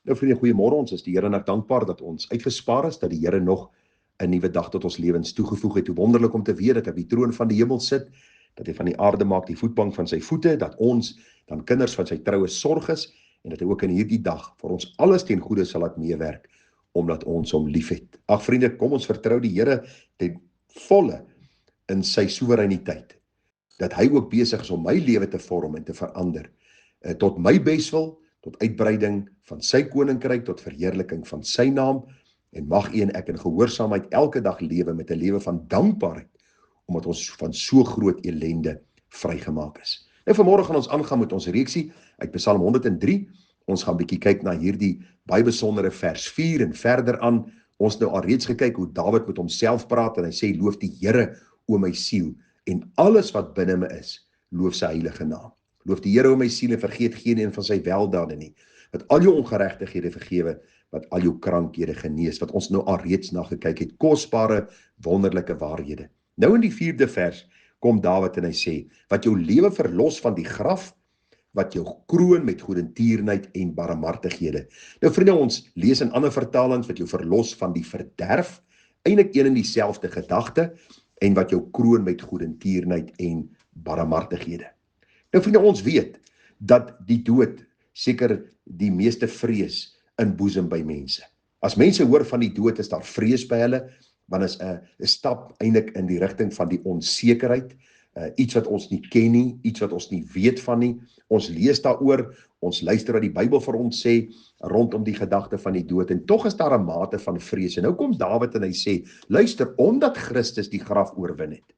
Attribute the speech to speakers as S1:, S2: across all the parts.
S1: Nou vriende, goeiemôre, ons is die Here nog dankbaar dat ons uitgespaar is, dat die Here nog 'n nuwe dag tot ons lewens toegevoeg het. Hoe wonderlik om te weet dat hy op die troon van die hemel sit, dat hy van die aarde maak die voetbank van sy voete, dat ons dan kinders van sy troue sorg is, en dat hy ook in hierdie dag vir ons alles ten goeie sal laat meewerk, omdat ons hom liefhet. Ag vriende, kom ons vertrou die Here ten volle in sy soewereiniteit, dat hy ook besig is om my lewe te vorm en te verander, tot my beswil, tot uitbreiding van sy koninkryk, tot verheerliking van sy naam, en mag u en ek in gehoorsaamheid elke dag lewe met 'n lewe van dankbaarheid, omdat ons van so groot ellende vrygemaak is. Nou vanmôre gaan ons aangaan met ons reeksie uit Psalm 103. Ons gaan bietjie kyk na hierdie baie besondere vers 4 en verder aan. Ons nou al reeds gekyk hoe Dawid met homself praat en hy sê, loof die Here o my siel en alles wat binne my is, loof sy heilige naam. Loof die Here o my siel en vergeet geen een van sy weldade nie, wat al jou ongeregtighede vergewe, wat al jou krankhede genees, wat ons nou al reeds na gekyk het, kosbare, wonderlike waarhede. Nou in die 4de vers kom Dawid en hy sê, wat jou lewe verlos van die graf, wat jou kroon met goedertierenheid en barmhartighede. Nou vriende, ons lees in ander vertalings wat jou verlos van die verderf, eintlik een en dieselfde gedagte, en wat jou kroon met goedertierenheid en barmhartighede. Nou vriende, ons weet dat die dood seker die meeste vrees inboesem by mense. As mense hoor van die dood, is daar vrees by hulle, want is 'n stap eintlik in die rigting van die onsekerheid, iets wat ons nie ken nie, iets wat ons nie weet van nie. Ons lees daaroor, ons luister wat die Bybel vir ons sê rondom die gedagte van die dood, en tog is daar 'n mate van vrees. En nou kom Dawid en hy sê, luister, omdat Christus die graf oorwin het,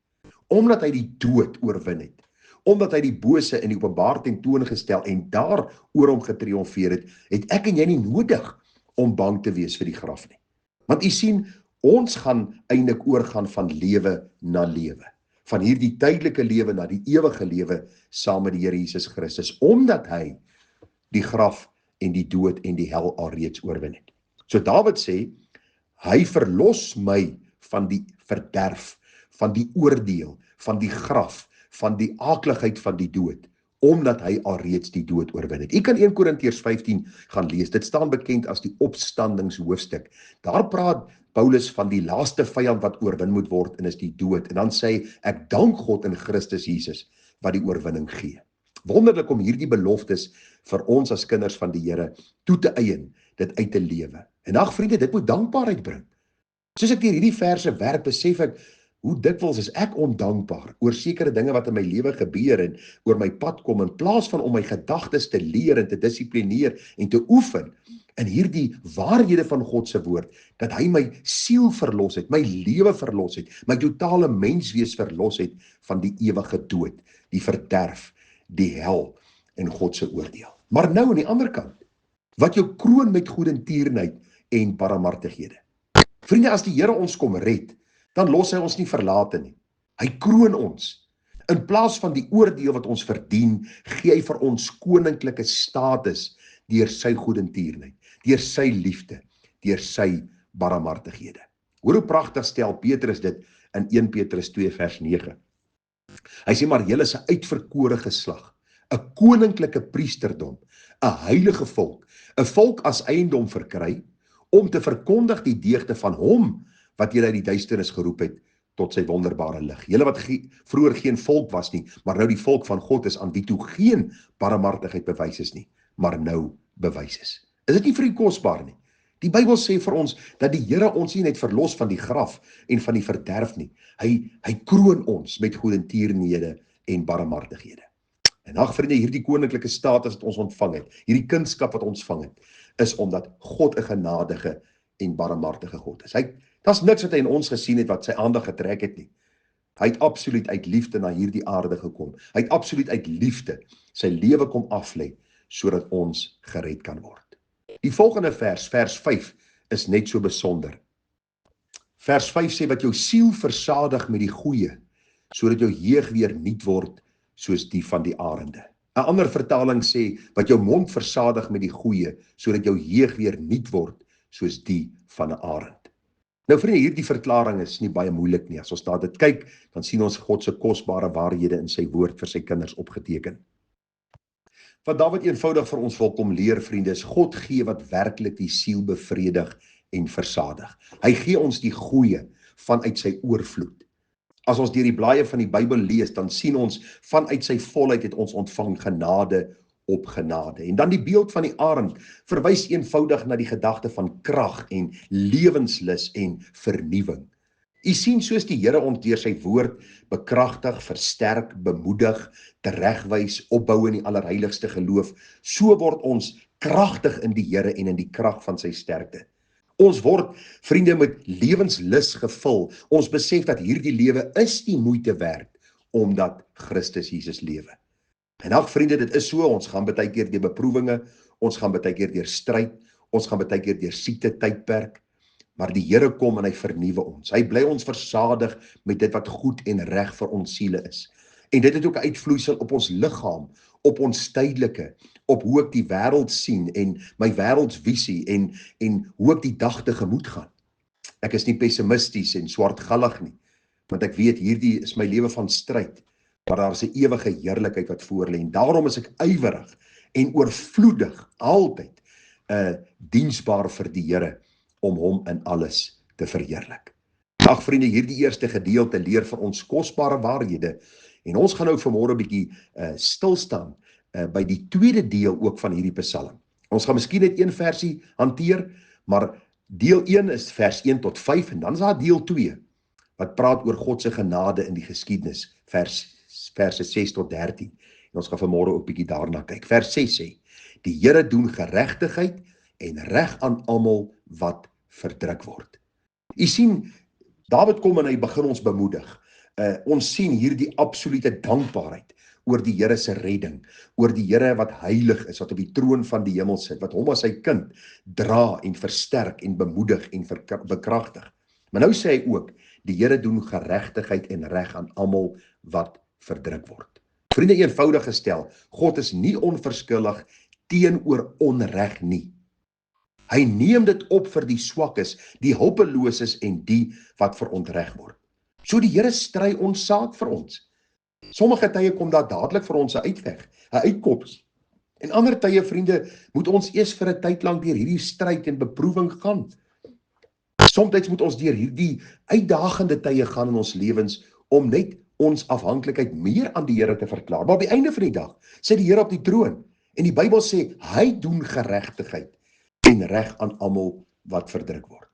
S1: omdat hy die dood oorwin het, omdat hy die bose in die openbaar tentoongestel en daar oor hom getriomfeer het, het ek en jy nie nodig om bang te wees vir die graf nie. Want u sien, ons gaan eintlik oorgaan van lewe na lewe, van hierdie tydelike lewe na die ewige lewe saam met die Here Jesus Christus, omdat hy die graf en die dood en die hel alreeds oorwin het. So Dawid sê, hy verlos my van die verderf, van die oordeel, van die graf, van die aakligheid van die dood, omdat hy alreeds die dood oorwin het. U kan 1 Korintiërs 15 gaan lees, dit staan bekend as die opstandingshoofstuk. Daar praat Paulus van die laaste vyand wat oorwin moet word, en is die dood. En dan sê hy, ek dank God in Christus Jesus, wat die oorwinning gee. Wonderlik om hierdie beloftes vir ons as kinders van die Here toe te eien, dit uit te lewe. En ag vriende, dit moet dankbaarheid bring. Soos ek deur hierdie verse werk, besef ek, hoe dikwels is ek ondankbaar oor sekere dinge wat in my lewe gebeur en oor my pad kom, in plaas van om my gedagtes te leer en te dissiplineer en te oefen in hierdie waarhede van God se woord, dat hy my siel verlos het, my lewe verlos het, my totale menswees verlos het van die ewige dood, die verderf, die hel en God se oordeel. Maar nou aan die ander kant, wat jou kroon met goedertierenheid en barmhartighede. Vriende, as die Here ons kom red, dan los hy ons nie verlate nie. Hy kroon ons. In plaas van die oordeel wat ons verdien, gee hy vir ons koninklike status deur sy goedertierenheid, deur sy liefde, deur sy barmhartighede. Hoor hoe pragtig stel Petrus dit in 1 Petrus 2 vers 9. Hy sê, maar julle is 'n uitverkore geslag, 'n koninklike priesterdom, 'n heilige volk, 'n volk as eiendom verkry, om te verkondig die deugde van hom wat julle uit die duisternis geroep het tot sy wonderbare lig. Julle wat vroeër geen volk was nie, maar nou die volk van God is, aan wie toe geen barmhartigheid bewys is nie, maar nou bewys is. Is dit nie vir u kosbaar nie? Die Bybel sê vir ons dat die Here ons nie net verlos van die graf en van die verderf nie. Hy kroon ons met goedertierenhede en barmhartighede. En ag vriende, hierdie koninklike status wat ons ontvang het, hierdie kindskap wat ons ontvang het, is omdat God 'n genadige en barmhartige God is. Daar's niks wat hy in ons gesien het wat sy aandag getrek het nie. Hy het absoluut uit liefde na hierdie aarde gekom. Hy het absoluut uit liefde sy lewe kom aflê, sodat ons gered kan word. Die volgende vers 5, is net so besonder. Vers 5 sê, wat jou siel versadig met die goeie, sodat jou jeug weer nuut word, soos die van die arende. 'n Ander vertaling sê, wat jou mond versadig met die goeie, sodat jou jeug weer nuut word, soos die van 'n arend. Nou vriende, hierdie verklaring is nie baie moeilik nie. As ons daar dit kyk, dan sien ons God se kosbare waarhede in sy woord vir sy kinders opgeteken. Wat Dawid eenvoudig vir ons wil kom leer, vriende, is God gee wat werklik die siel bevredig en versadig. Hy gee ons die goeie vanuit sy oorvloed. As ons deur die blaaie van die Bybel lees, dan sien ons vanuit sy volheid het ons ontvang genade op genade. En dan die beeld van die arend verwys eenvoudig na die gedagte van krag en lewenslus en vernuwing. U sien soos die Here ons deur sy woord bekragtig, versterk, bemoedig, teregwys, opbou in die allerheiligste geloof, so word ons kragtig in die Here en in die krag van sy sterkte. Ons word, vriende, met lewenslus gevul. Ons besef dat hierdie lewe is die moeite werd, omdat Christus Jesus lewe. En ag vriende, dit is so, ons gaan baie keer deur beproewinge, ons gaan baie keer deur stryd, ons gaan baie keer deur siekte tydperk, maar die Here kom en hy vernuwe ons. Hy bly ons versadig met dit wat goed en reg vir ons siele is. En dit het ook 'n uitvloeisel op ons liggaam, op ons tydelike, op hoe ek die wêreld sien en my wêreldsvisie en hoe ek die dag tegemoet gaan. Ek is nie pessimisties en swartgallig nie, want ek weet hierdie is my lewe van stryd, maar daar is 'n ewige heerlikheid wat voor lê. En daarom is ek ywerig en oorvloedig altyd diensbaar vir die Here om hom in alles te verheerlik. Ag vriende, hierdie eerste gedeelte leer vir ons kosbare waarhede en ons gaan nou vanmôre 'n bietjie stil staan by die tweede deel ook van hierdie Psalm. Ons gaan miskien net een versie hanteer, maar deel 1 is vers 1 tot 5 en dan is daar deel 2 wat praat oor God se genade in die geskiedenis, verse 6 tot 13. En ons gaan vanmôre ook 'n bietjie daarna kyk. Vers 6 sê: Die Here doen geregtigheid en reg aan almal wat verdruk word. U sien, Dawid kom en hy begin ons bemoedig. Ons sien hierdie absolute dankbaarheid oor die Here se redding, oor die Here wat heilig is, wat op die troon van die hemel sit, wat hom as sy kind dra en versterk en bemoedig en bekragtig. Maar nou sê hy ook, die Here doen geregtigheid en reg aan almal wat verdruk word. Vriende, eenvoudig gestel, God is nie onverskillig teenoor onreg nie. Hy neem dit op vir die swakkes, die hulpeloses en die wat verontreg word. So die Here stry ons saak vir ons. Sommige tye kom daar dadelik vir ons 'n uitweg, 'n uitkoms. En ander tye, vriende, moet ons eers vir 'n tyd lank deur hierdie stryd en beproewing gaan. Soms moet ons deur hierdie uitdagende tye gaan in ons lewens om net ons afhanklikheid meer aan die Here te verklaar. Maar op die einde van die dag sit die Here op die troon en die Bybel sê hy doen geregtigheid en reg aan almal wat verdruk word.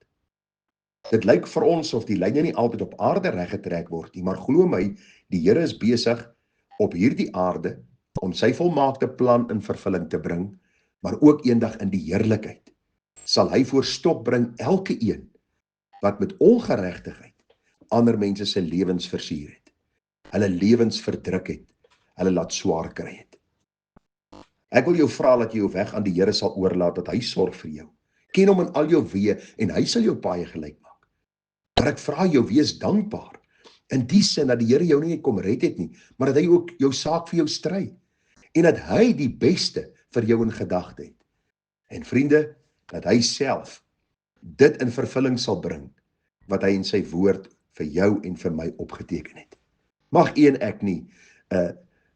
S1: Dit lyk vir ons of die lyne nie altyd op aarde reggetrek word nie, maar glo my, die Here is besig op hierdie aarde om sy volmaakte plan in vervulling te bring, maar ook eendag in die heerlikheid sal hy voor stop bring elke een wat met ongeregtigheid ander mense se lewens versuur het, hulle lewens verdruk het, hulle laat swaar kry het. Ek wil jou vra dat jy jou weg aan die Here sal oorlaat, dat hy sorg vir jou. Ken hom in al jou weë en hy sal jou paaie gelyk maak. Maar ek vra jou, wees dankbaar in die sin dat die Here jou nie kom red het nie, maar dat hy ook jou saak vir jou stry en dat hy die beste vir jou in gedagte het. En vriende, dat hy self dit in vervulling sal bring wat hy in sy woord vir jou en vir my opgeteken het. Mag u en ek nie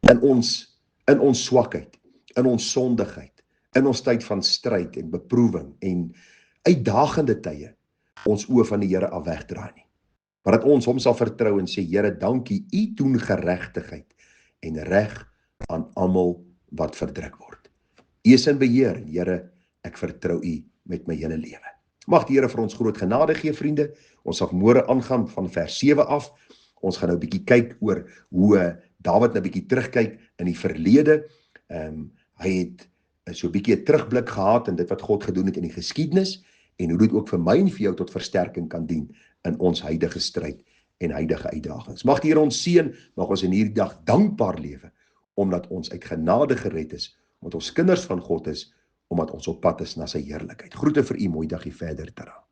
S1: in ons swakheid, in ons sondigheid, in ons tyd van stryd en beproewing en uitdagende tye ons oë van die Here af wegdraai nie. Maar dat ons hom sal vertrou en sê, Here, dankie, u doen geregtigheid en reg aan almal wat verdruk word. U is in beheer, Here, ek vertrou u met my hele lewe. Mag die Here vir ons groot genade gee, vriende. Ons sal môre aangaan van vers 7 af. Ons gaan nou 'n bietjie kyk oor hoe Dawid nou 'n bietjie terugkyk in die verlede. Hy het so 'n bietjie 'n terugblik gehad in dit wat God gedoen het in die geskiedenis en hoe dit ook vir my en vir jou tot versterking kan dien in ons huidige stryd en huidige uitdagings. Mag die Here ons seën, mag ons in hierdie dag dankbaar lewe, omdat ons uit genade gered is, omdat ons kinders van God is, omdat ons op pad is na sy heerlikheid. Groete vir u, mooi dagie verder, tada.